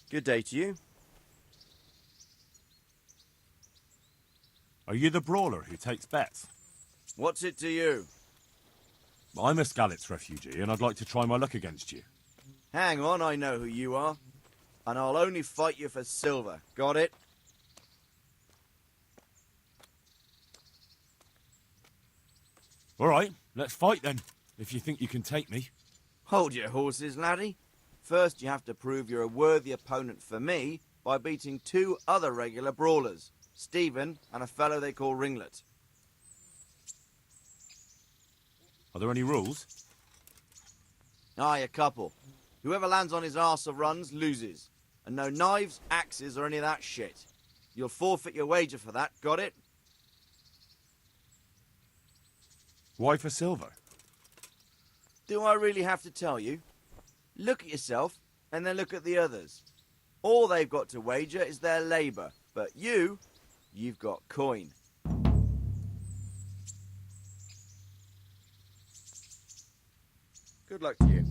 Good day to you. Are you the brawler who takes bets? What's it to you? I'm a Skalitz refugee, and I'd like to try my luck against you. Hang on, I know who you are. And I'll only fight you for silver. Got it? All right, let's fight then, if you think you can take me. Hold your horses, laddie. First, you have to prove you're a worthy opponent for me by beating two other regular brawlers, Stephen and a fellow they call Ringlet. Are there any rules? Aye, a couple. Whoever lands on his arse or runs loses. And no knives, axes, or any of that shit. You'll forfeit your wager for that, got it? Why for silver? Do I really have to tell you? Look at yourself, and then look at the others. All they've got to wager is their labour, but you've got coin. Good luck to you.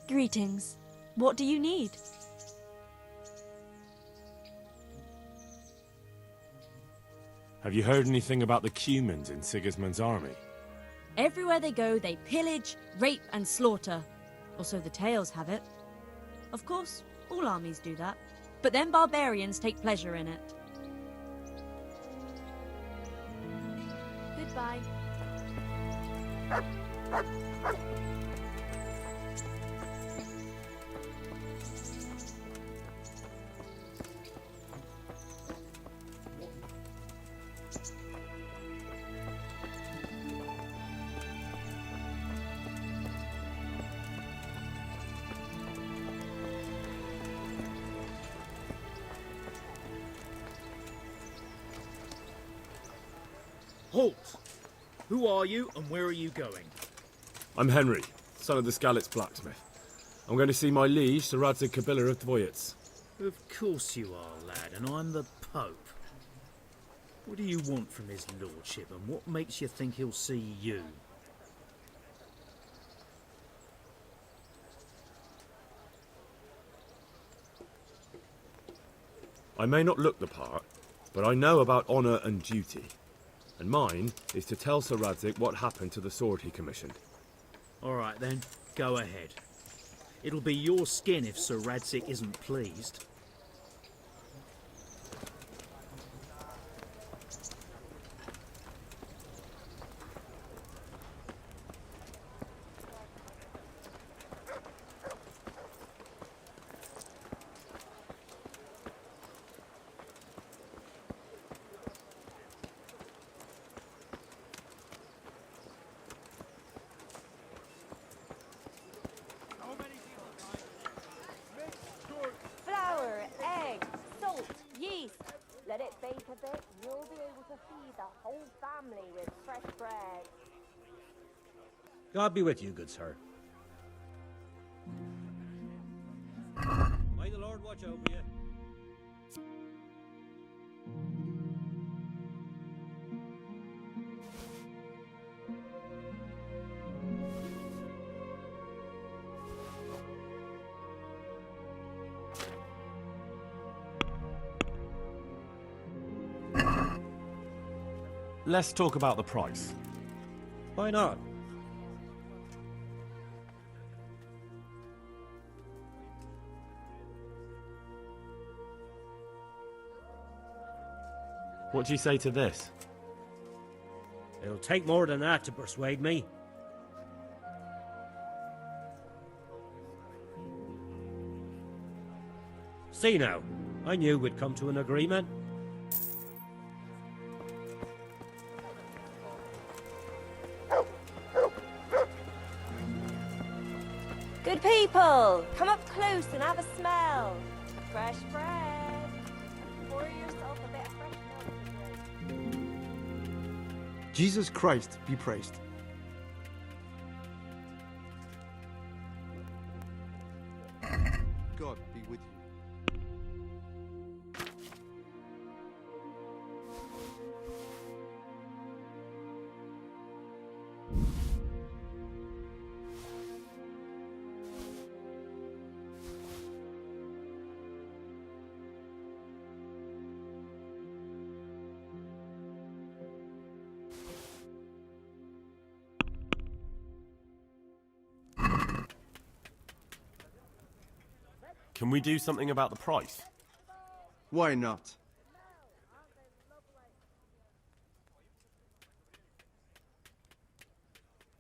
Greetings. What do you need? Have you heard anything about the Cumans in Sigismund's army? Everywhere they go, they pillage, rape, and slaughter. Or so the tales have it. Of course, all armies do that. But then barbarians take pleasure in it. Goodbye. Halt! Who are you and where are you going? I'm Henry, son of the Skalitz blacksmith. I'm going to see my liege, Sir Radzig Kabila of Dvoyitz. Of course you are, lad, and I'm the Pope. What do you want from his lordship, and what makes you think he'll see you? I may not look the part, but I know about honour and duty. And mine is to tell Sir Radzig what happened to the sword he commissioned. All right then, go ahead. It'll be your skin if Sir Radzig isn't pleased. Flour, egg, salt, yeast. Let it bake a bit, and you'll be able to feed the whole family with fresh bread. God be with you, good sir. May the Lord watch over you. Let's talk about the price. Why not? What do you say to this? It'll take more than that to persuade me. See now, I knew we'd come to an agreement. Good people, come up close and have a smell. Fresh bread. Pour yourself a bit of fresh milk to drink. Jesus Christ be praised. God be with you. Can we do something about the price? Why not?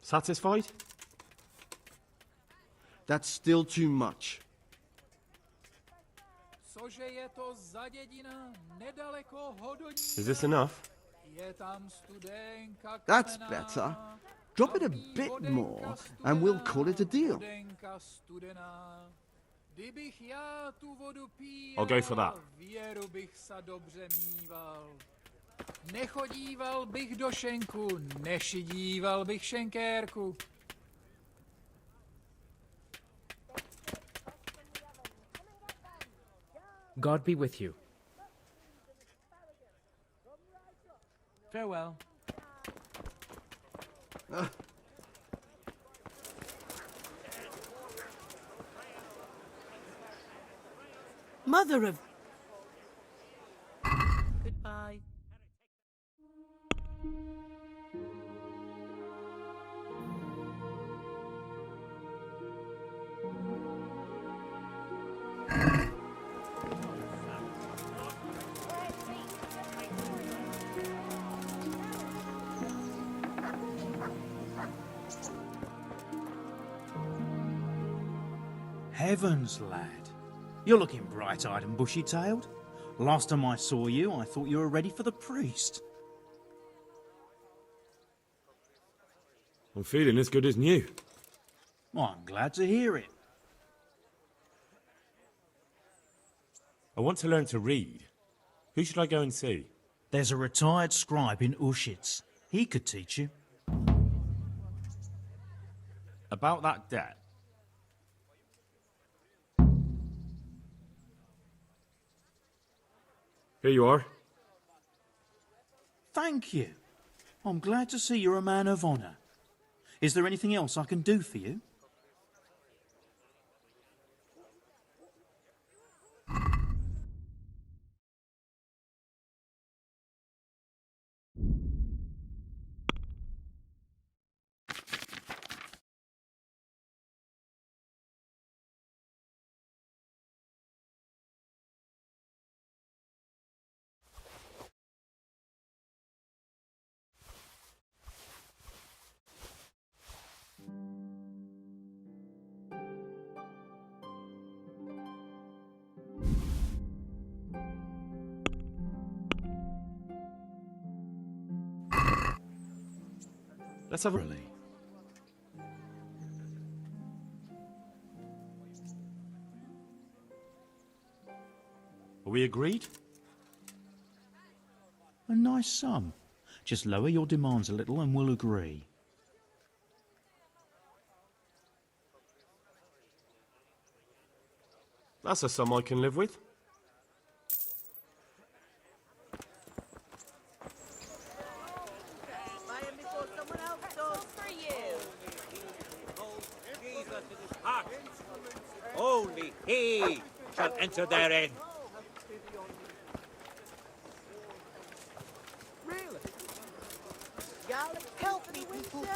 Satisfied? That's still too much. Cože je to za dědina nedaleko Hodonína? Is this enough? Je tam studenka That's kamenná, better. Drop it a bit more and we'll call it a deal. Studenka studená. Kdybych já tu vodu píl, I'll go for that. věru bych sa dobře míval. Nechodíval bych do šenku, nešidíval bych šenkérku. God be with you. Farewell. Mother of... Goodbye. Heavens, lad. You're looking bright-eyed and bushy-tailed. Last time I saw you, I thought you were ready for the priest. I'm feeling as good as new. Well, I'm glad to hear it. I want to learn to read. Who should I go and see? There's a retired scribe in Ushitz. He could teach you. About that debt. Here you are. Thank you. I'm glad to see you're a man of honour. Is there anything else I can do for you? Let's have a... Really? Are we agreed? A nice sum. Just lower your demands a little and we'll agree. That's a sum I can live with. Only he shall enter therein. Really? Help me, people!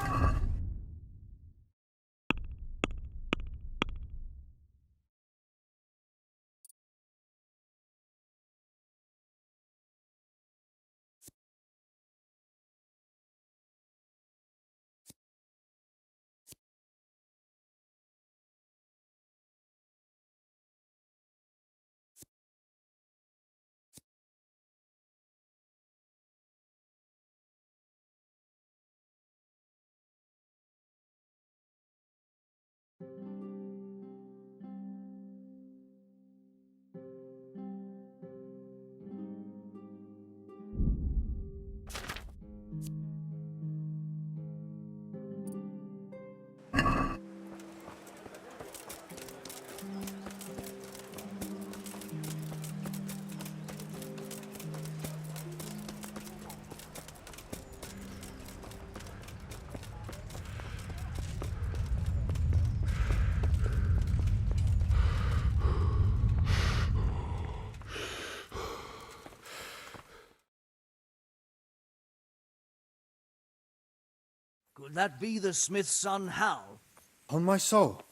Could that be the smith's son, Hal? On my soul,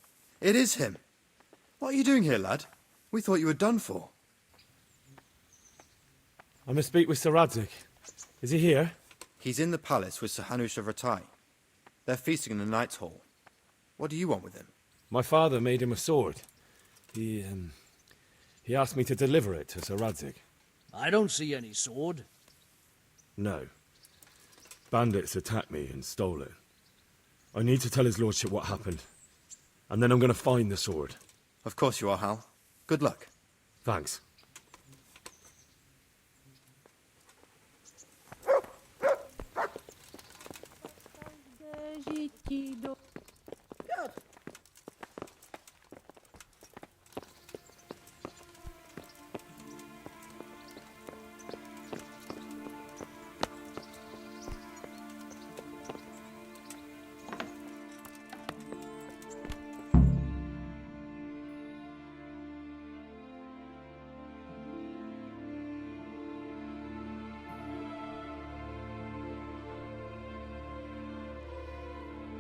it is him. What are you doing here, lad? We thought you were done for. I must speak with Sir Radzig. Is he here? He's in the palace with Sir Hanush of Rattay. They're feasting in the Knight's Hall. What do you want with him? My father made him a sword. He asked me to deliver it to Sir Radzig. I don't see any sword. No. Bandits attacked me and stole it. I need to tell his lordship what happened. And then I'm going to find the sword. Of course you are, Hal. Good luck. Thanks.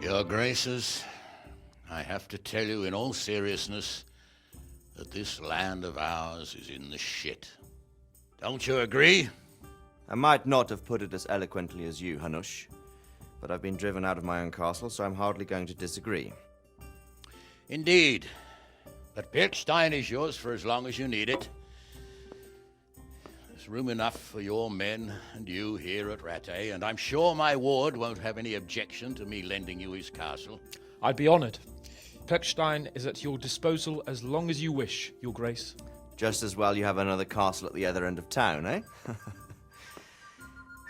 Your Graces, I have to tell you in all seriousness that this land of ours is in the shit. Don't you agree? I might not have put it as eloquently as you, Hanush, but I've been driven out of my own castle, so I'm hardly going to disagree. Indeed. But Prsten is yours for as long as you need it. There's room enough for your men and you here at Rattay, and I'm sure my ward won't have any objection to me lending you his castle. I'd be honoured. Prsten is at your disposal as long as you wish, Your Grace. Just as well you have another castle at the other end of town, eh?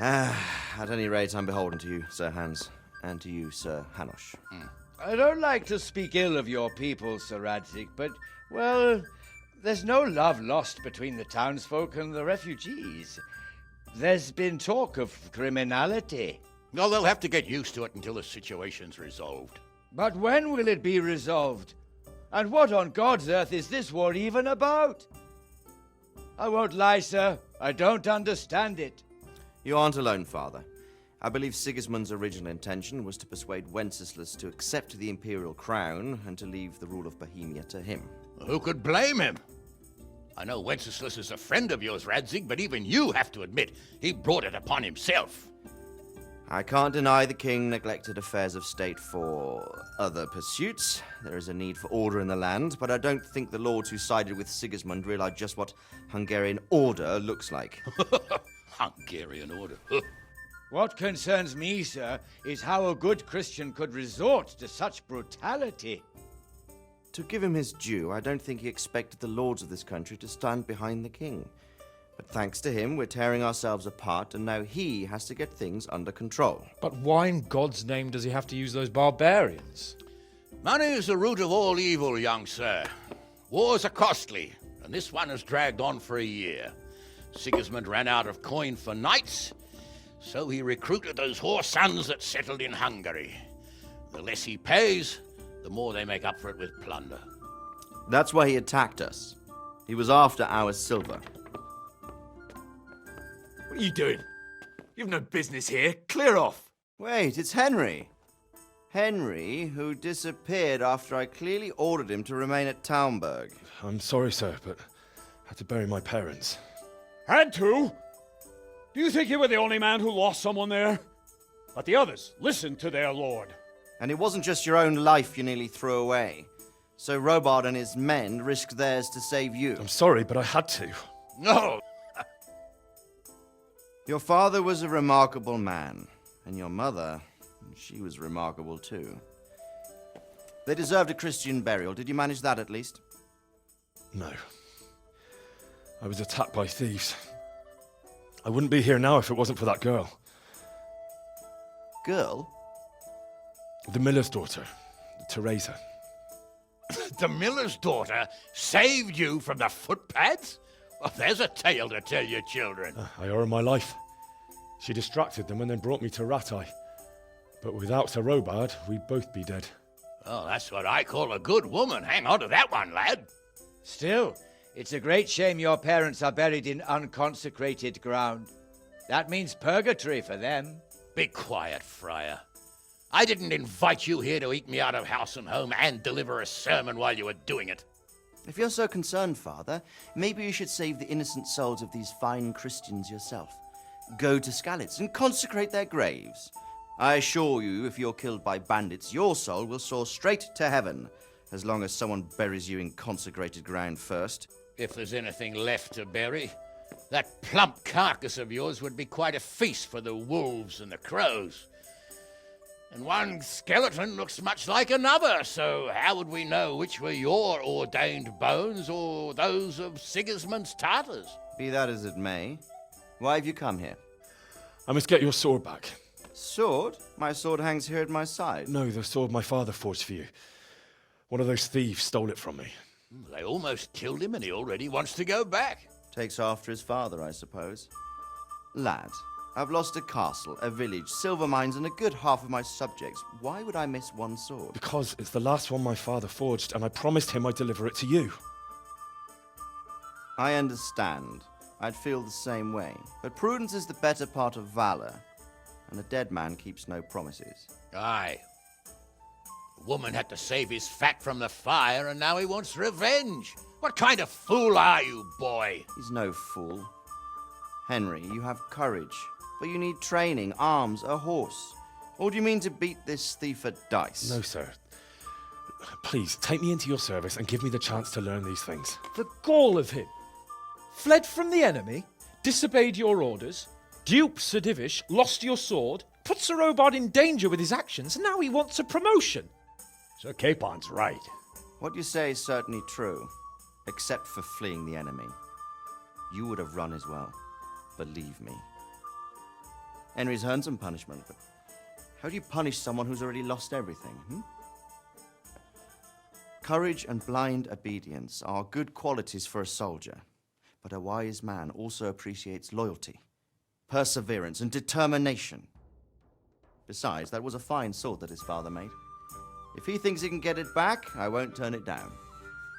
At any rate, I'm beholden to you, Sir Hans, and to you, Sir Hanush. I don't like to speak ill of your people, Sir Radzig, but, well, there's no love lost between the townsfolk and the refugees. There's been talk of criminality. No, they'll have to get used to it until the situation's resolved. But when will it be resolved? And what on God's earth is this war even about? I won't lie, sir. I don't understand it. You aren't alone, Father. I believe Sigismund's original intention was to persuade Wenceslas to accept the imperial crown and to leave the rule of Bohemia to him. Who could blame him? I know Wenceslas is a friend of yours, Radzig, but even you have to admit he brought it upon himself. I can't deny the king neglected affairs of state for other pursuits. There is a need for order in the land, but I don't think the lords who sided with Sigismund realized just what Hungarian order looks like. Hungarian order? What concerns me, sir, is how a good Christian could resort to such brutality. To give him his due, I don't think he expected the lords of this country to stand behind the king. But thanks to him, we're tearing ourselves apart, and now he has to get things under control. But why in God's name does he have to use those barbarians? Money is the root of all evil, young sir. Wars are costly, and this one has dragged on for a year. Sigismund ran out of coin for knights, so he recruited those whore sons that settled in Hungary. The less he pays, the more they make up for it with plunder. That's why he attacked us. He was after our silver. What are you doing? You've no business here. Clear off. Wait, it's Henry. Henry, who disappeared after I clearly ordered him to remain at Townburg. I'm sorry, sir, but I had to bury my parents. Had to? Do you think you were the only man who lost someone there? But the others listened to their lord. And it wasn't just your own life you nearly threw away. So Robard and his men risked theirs to save you. I'm sorry, but I had to. No! Your father was a remarkable man, and your mother, she was remarkable too. They deserved a Christian burial. Did you manage that at least? No. I was attacked by thieves. I wouldn't be here now if it wasn't for that girl. Girl? The miller's daughter, Teresa. The miller's daughter saved you from the footpads? Well, there's a tale to tell your children. I owe her my life. She distracted them and then brought me to Rattay. But without Sir Robard, we'd both be dead. Oh, that's what I call a good woman. Hang on to that one, lad. Still, it's a great shame your parents are buried in unconsecrated ground. That means purgatory for them. Be quiet, Friar. I didn't invite you here to eat me out of house and home and deliver a sermon while you were doing it. If you're so concerned, Father, maybe you should save the innocent souls of these fine Christians yourself. Go to Skalitz and consecrate their graves. I assure you, if you're killed by bandits, your soul will soar straight to heaven, as long as someone buries you in consecrated ground first. If there's anything left to bury, that plump carcass of yours would be quite a feast for the wolves and the crows. And one skeleton looks much like another, so how would we know which were your ordained bones or those of Sigismund's Tartars? Be that as it may, why have you come here? I must get your sword back. Sword? My sword hangs here at my side. No, the sword my father forged for you. One of those thieves stole it from me. They almost killed him and he already wants to go back. Takes after his father, I suppose. Lad, I've lost a castle, a village, silver mines, and a good half of my subjects. Why would I miss one sword? Because it's the last one my father forged, and I promised him I'd deliver it to you. I understand. I'd feel the same way. But prudence is the better part of valor, and a dead man keeps no promises. Aye. The woman had to save his fat from the fire, and now he wants revenge. What kind of fool are you, boy? He's no fool. Henry, you have courage, but you need training, arms, a horse. Or do you mean to beat this thief at dice? No, sir. Please, take me into your service and give me the chance to learn these things. The gall of him. Fled from the enemy, disobeyed your orders, duped Sir Divish, lost your sword, put Sir Robard in danger with his actions, and now he wants a promotion. Sir Capon's right. What you say is certainly true, except for fleeing the enemy. You would have run as well, believe me. Henry's earned some punishment, but how do you punish someone who's already lost everything, Courage and blind obedience are good qualities for a soldier, but a wise man also appreciates loyalty, perseverance, and determination. Besides, that was a fine sword that his father made. If he thinks he can get it back, I won't turn it down.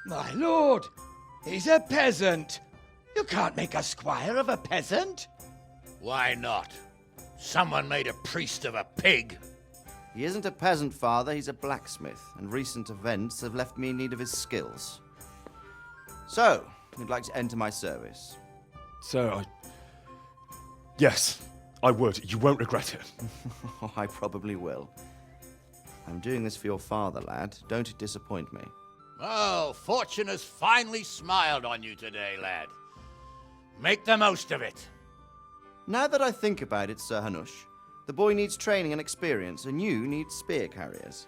My lord, he's a peasant. You can't make a squire of a peasant. Why not? Someone made a priest of a pig. He isn't a peasant, father, he's a blacksmith, and recent events have left me in need of his skills. So, you'd like to enter my service? Sir, Yes, I would. You won't regret it. I probably will. I'm doing this for your father, lad. Don't disappoint me. Oh, fortune has finally smiled on you today, lad. Make the most of it. Now that I think about it, Sir Hanush, the boy needs training and experience, and you need spear carriers.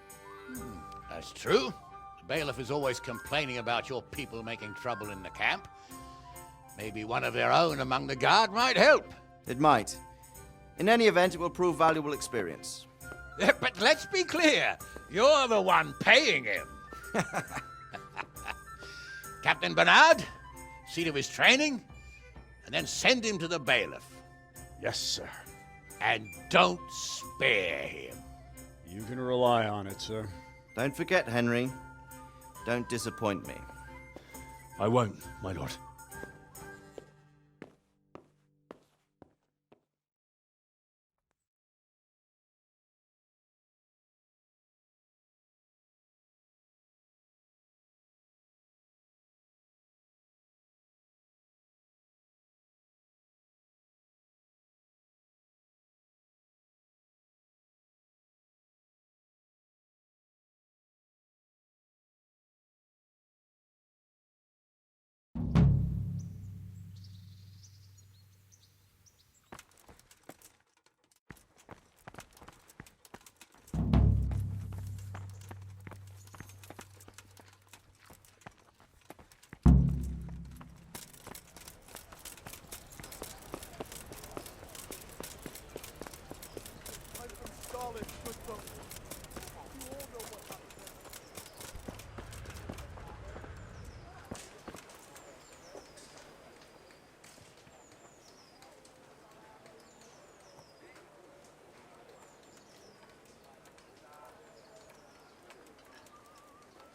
That's true. The bailiff is always complaining about your people making trouble in the camp. Maybe one of their own among the guard might help. It might. In any event, it will prove valuable experience. But let's be clear, you're the one paying him. Captain Bernard, see to his training, and then send him to the bailiff. Yes, sir. And don't spare him. You can rely on it, sir. Don't forget, Henry. Don't disappoint me. I won't, my lord.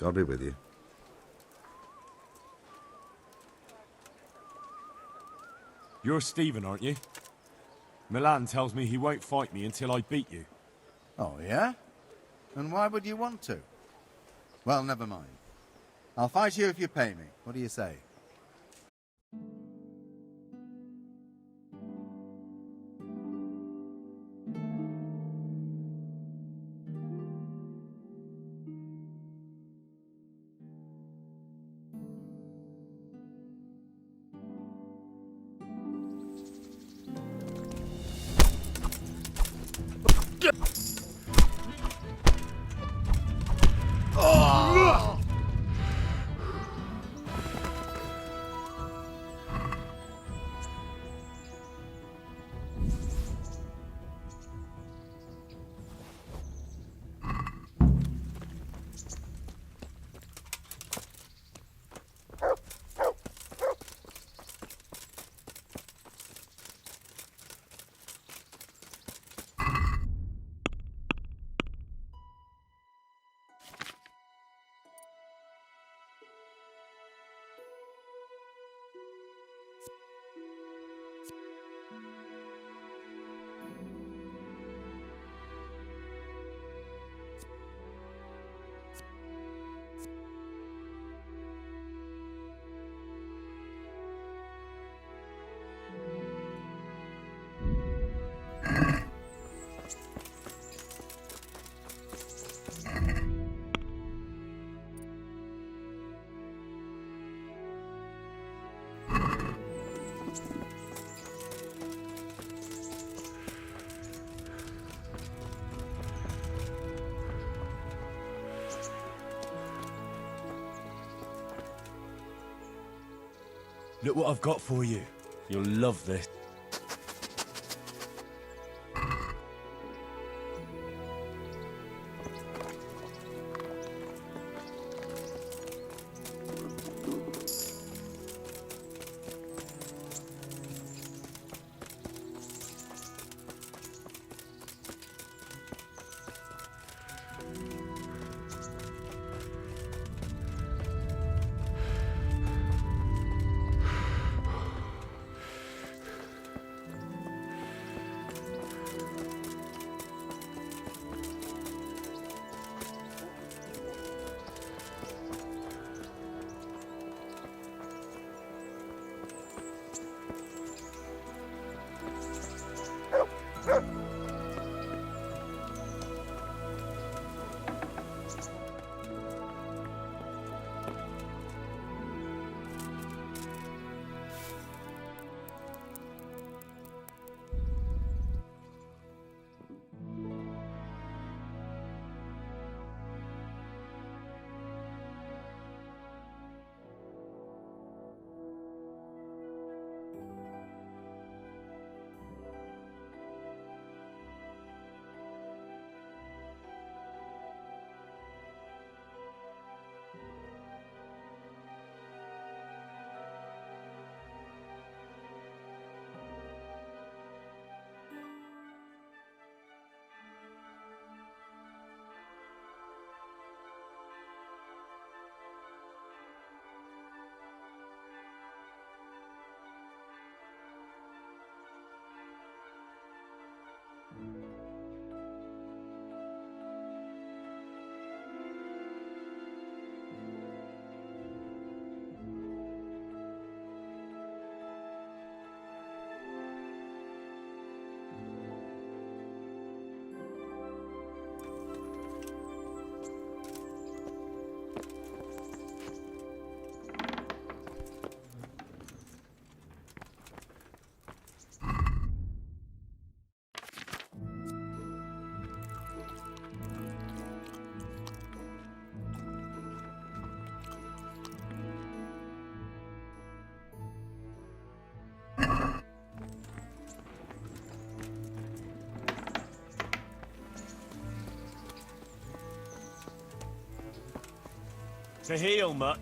God be with you. You're Stephen, aren't you? Milan tells me he won't fight me until I beat you. Oh, yeah? And why would you want to? Well, never mind. I'll fight you if you pay me. What do you say? Look what I've got for you. You'll love this. To heal, Mutt.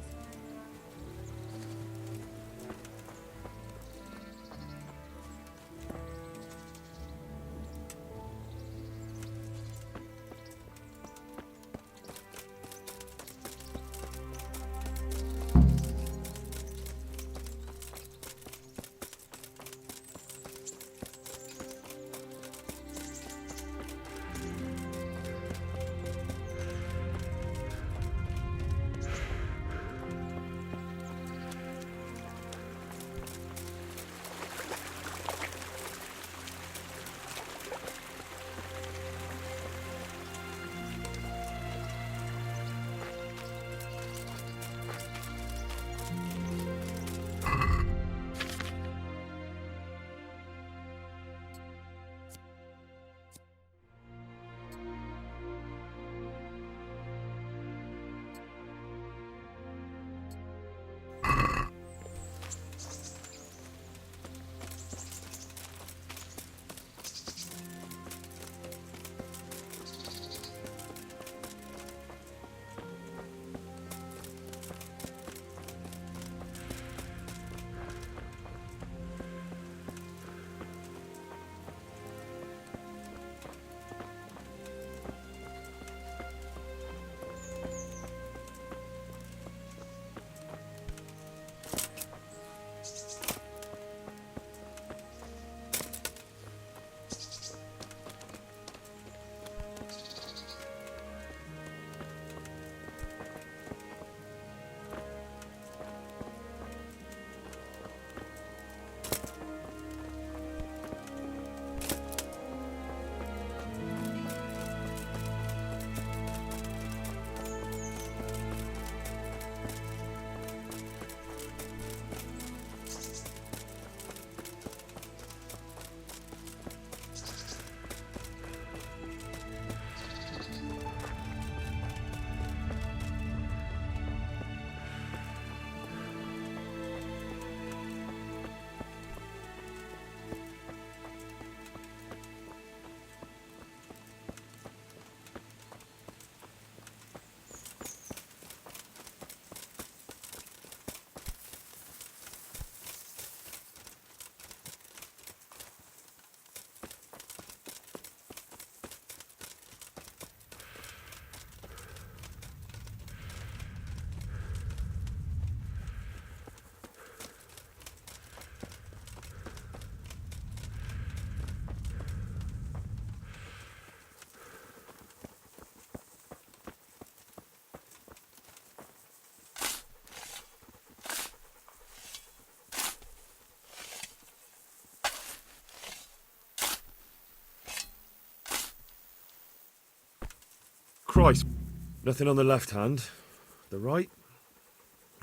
Christ. Nothing on the left hand. The right?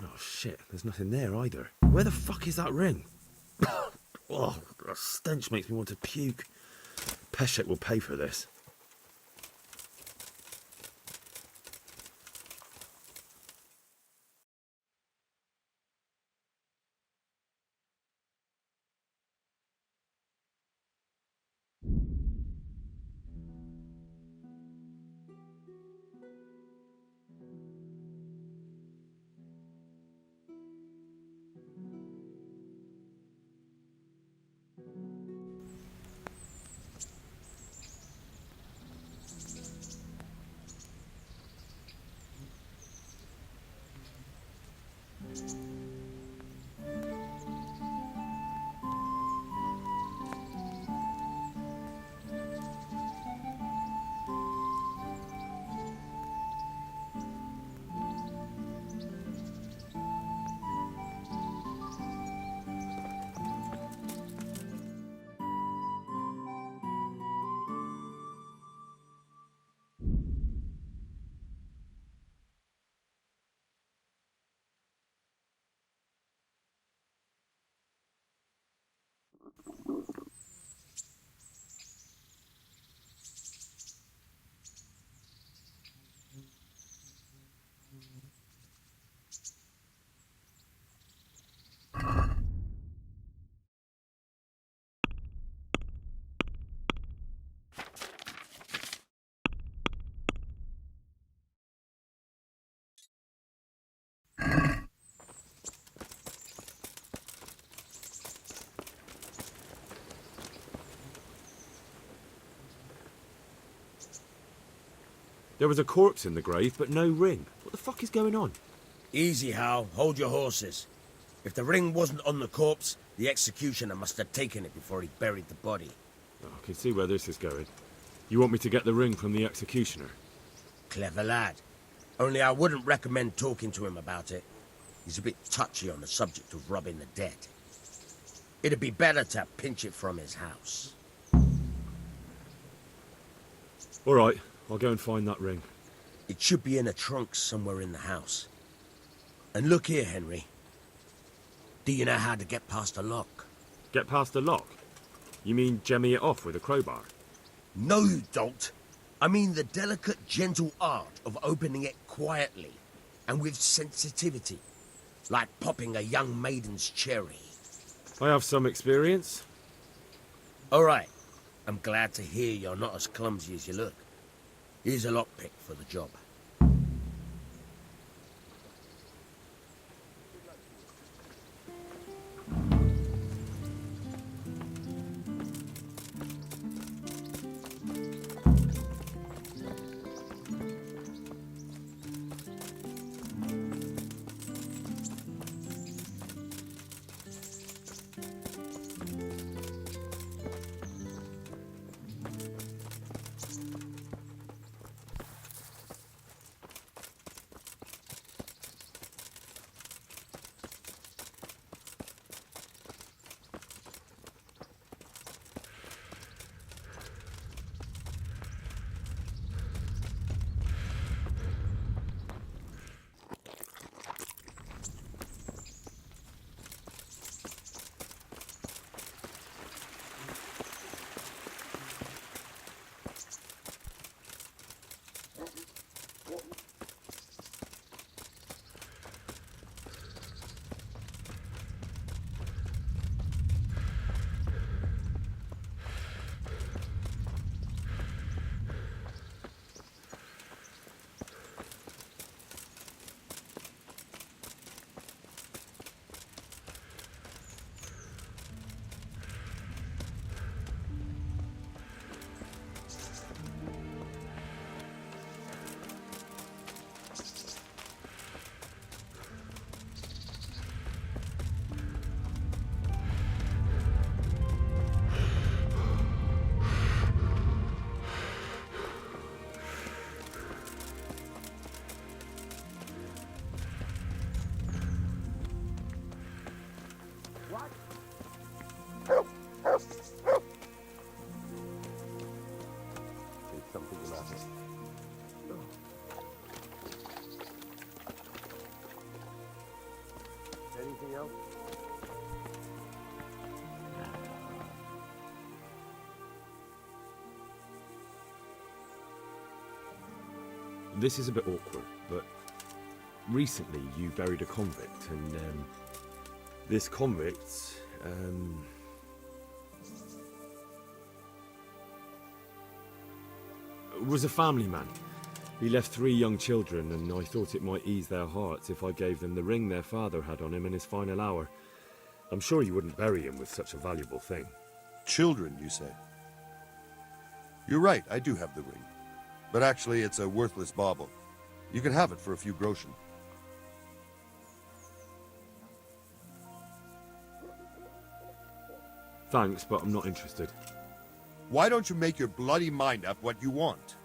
Oh, shit. There's nothing there either. Where the fuck is that ring? Oh, the stench makes me want to puke. Peshek will pay for this. There was a corpse in the grave, but no ring. What the fuck is going on? Easy, Hal. Hold your horses. If the ring wasn't on the corpse, the executioner must have taken it before he buried the body. Oh, I can see where this is going. You want me to get the ring from the executioner? Clever lad. Only I wouldn't recommend talking to him about it. He's a bit touchy on the subject of robbing the dead. It'd be better to pinch it from his house. All right, I'll go and find that ring. It should be in a trunk somewhere in the house. And look here, Henry. Do you know how to get past a lock? Get past the lock? You mean jemmy it off with a crowbar? No, you don't. I mean the delicate, gentle art of opening it quietly and with sensitivity, like popping a young maiden's cherry. I have some experience. All right. I'm glad to hear you're not as clumsy as you look. Here's a lockpick for the job. this is a bit awkward, but recently you buried a convict, and this convict, was a family man. He left 3 young children, and I thought it might ease their hearts if I gave them the ring their father had on him in his final hour. I'm sure you wouldn't bury him with such a valuable thing. Children, you say? You're right, I do have the ring. But actually, it's a worthless bauble. You can have it for a few groschen. Thanks, but I'm not interested. Why don't you make your bloody mind up what you want?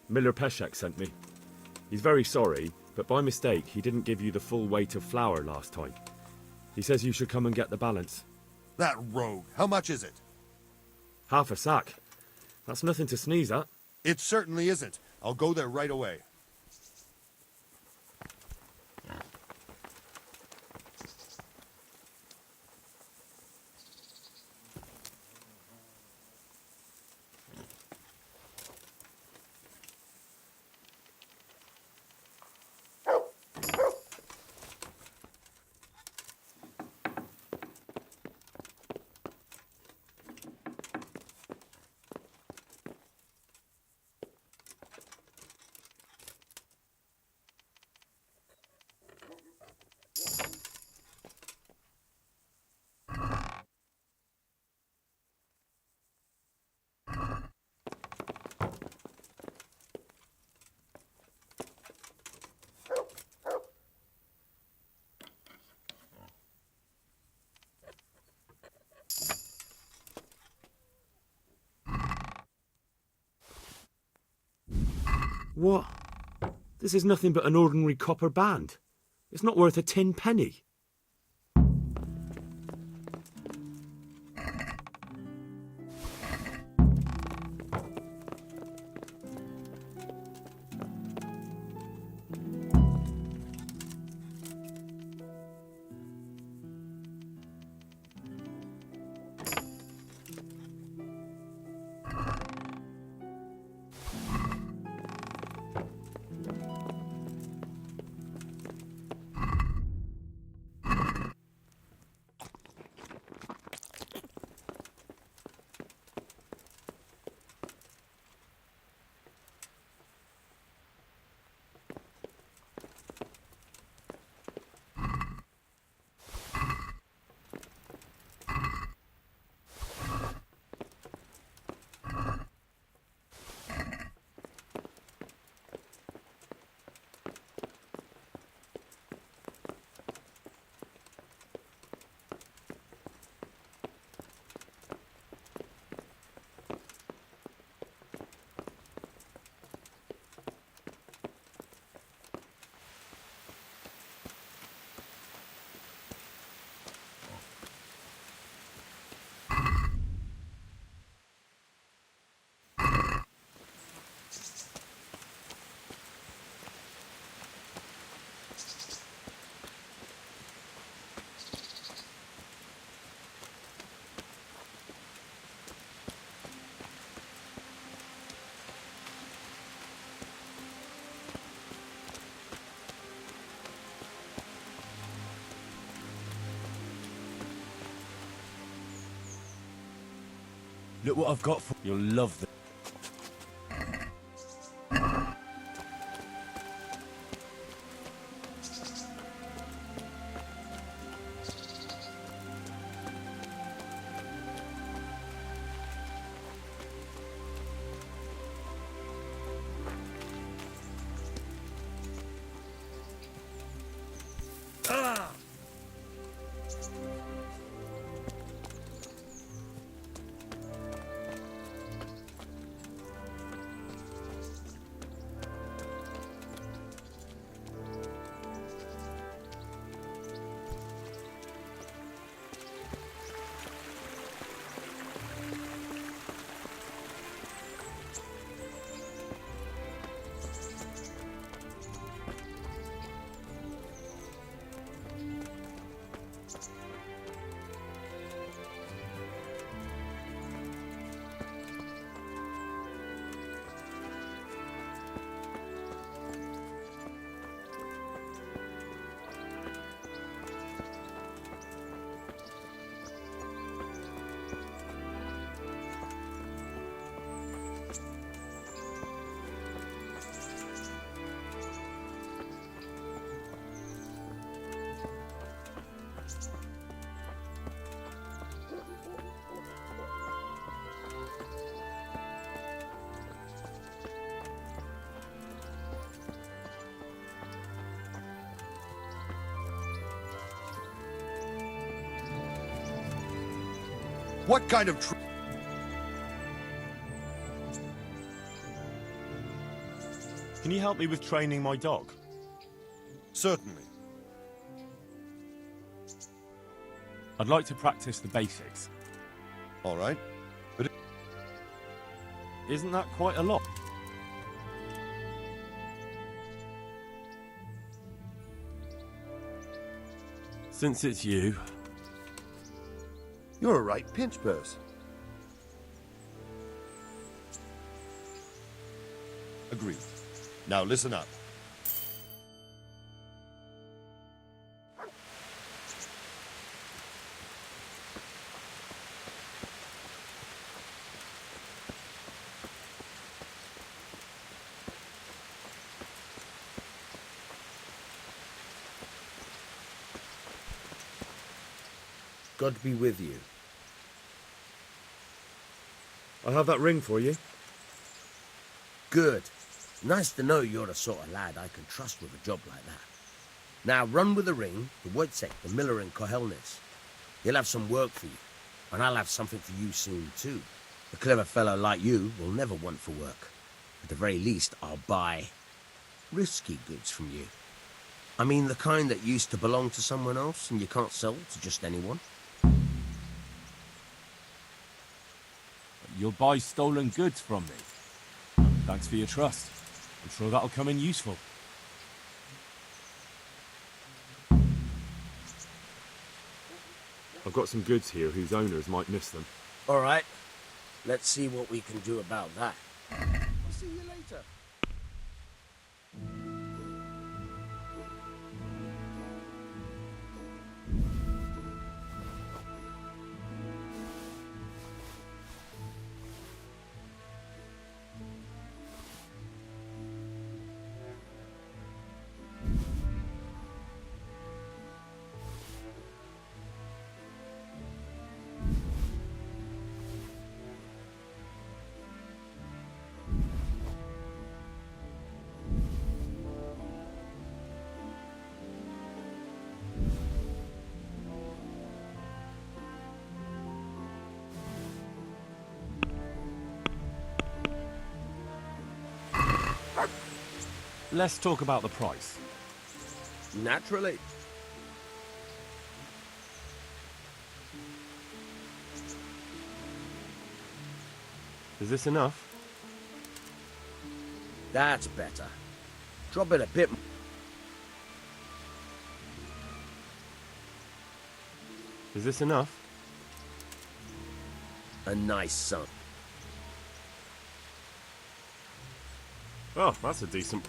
Miller Peshek sent me. He's very sorry, but by mistake he didn't give you the full weight of flour last time. He says you should come and get the balance. That rogue, how much is it? Half a sack. That's nothing to sneeze at. It certainly isn't. I'll go there right away. What? This is nothing but an ordinary copper band. It's not worth a 10 penny. Look what I've got for you. You'll love them. What kind of Can you help me with training my dog? Certainly. I'd like to practice the basics. All right. But isn't that quite a lot? Since it's you... You're a right pinch purse. Agreed. Now listen up. God be with you. I have that ring for you. Good. Nice to know you're the sort of lad I can trust with a job like that. Now run with the ring to Wojciech, the miller in Kohelnis. He'll have some work for you, and I'll have something for you soon too. A clever fellow like you will never want for work. At the very least, I'll buy risky goods from you. I mean the kind that used to belong to someone else and you can't sell to just anyone. You'll buy stolen goods from me. Thanks for your trust. I'm sure that'll come in useful. I've got some goods here whose owners might miss them. All right. Let's see what we can do about that. I'll see you later. Let's talk about the price. Naturally. Is this enough? That's better. Drop it a bit. Is this enough? A nice sum. Oh, that's a decent...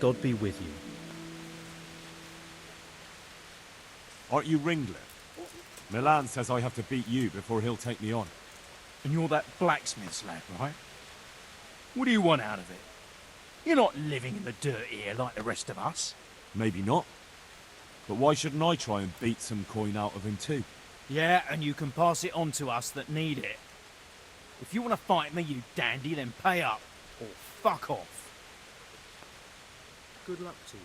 God be with you. Aren't you Ringler? Milan says I have to beat you before he'll take me on. And you're that blacksmith's lad, right? What do you want out of it? You're not living in the dirt here like the rest of us. Maybe not. But why shouldn't I try and beat some coin out of him too? Yeah, and you can pass it on to us that need it. If you want to fight me, you dandy, then pay up. Or fuck off. Good luck to you.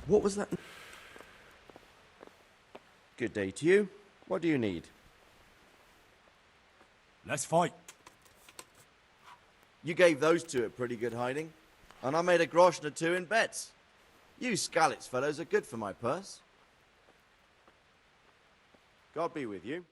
What was that? Good day to you. What do you need? Let's fight. You gave those two a pretty good hiding, and I made a groschen or two in bets. You Skalitz fellows are good for my purse. God be with you.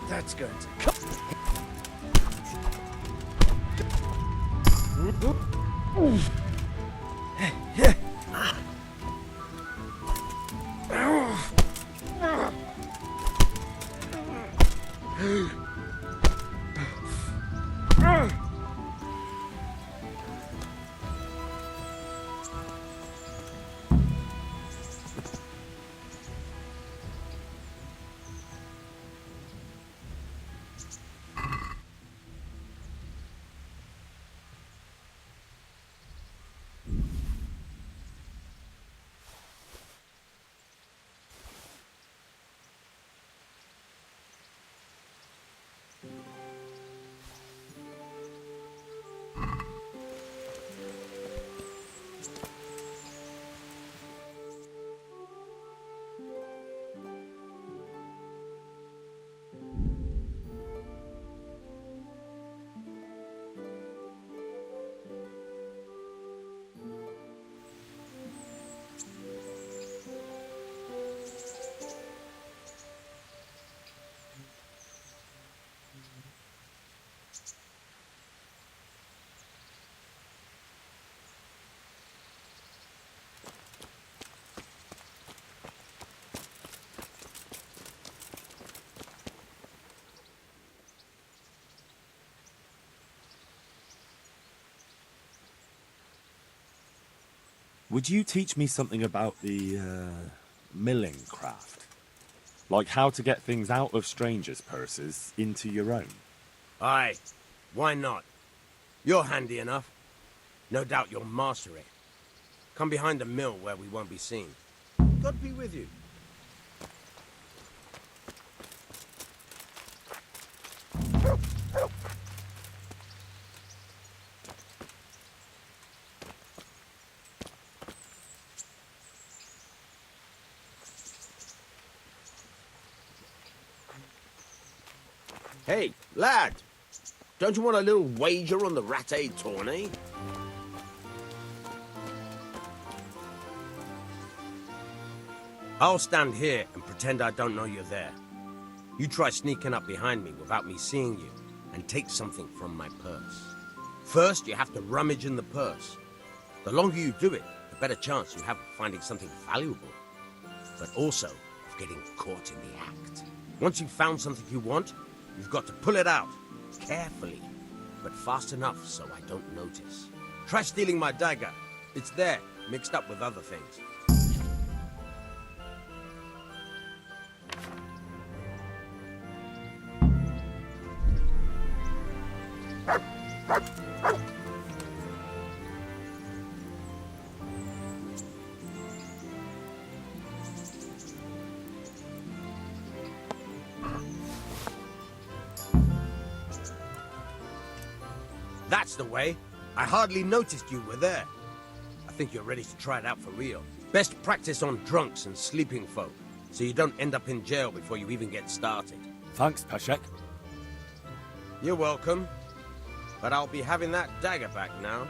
That's going to come. Would you teach me something about the milling craft? Like how to get things out of strangers' purses into your own. Aye, why not? You're handy enough. No doubt you'll master it. Come behind the mill where we won't be seen. God be with you. Hey, lad! Don't you want a little wager on the Rattay tourney? I'll stand here and pretend I don't know you're there. You try sneaking up behind me without me seeing you, and take something from my purse. First, you have to rummage in the purse. The longer you do it, the better chance you have of finding something valuable, but also of getting caught in the act. Once you've found something you want, you've got to pull it out, carefully, but fast enough so I don't notice. Try stealing my dagger. It's there, mixed up with other things. That's the way. I hardly noticed you were there. I think you're ready to try it out for real. Best practice on drunks and sleeping folk, so you don't end up in jail before you even get started. Thanks, Peshek. You're welcome. But I'll be having that dagger back now.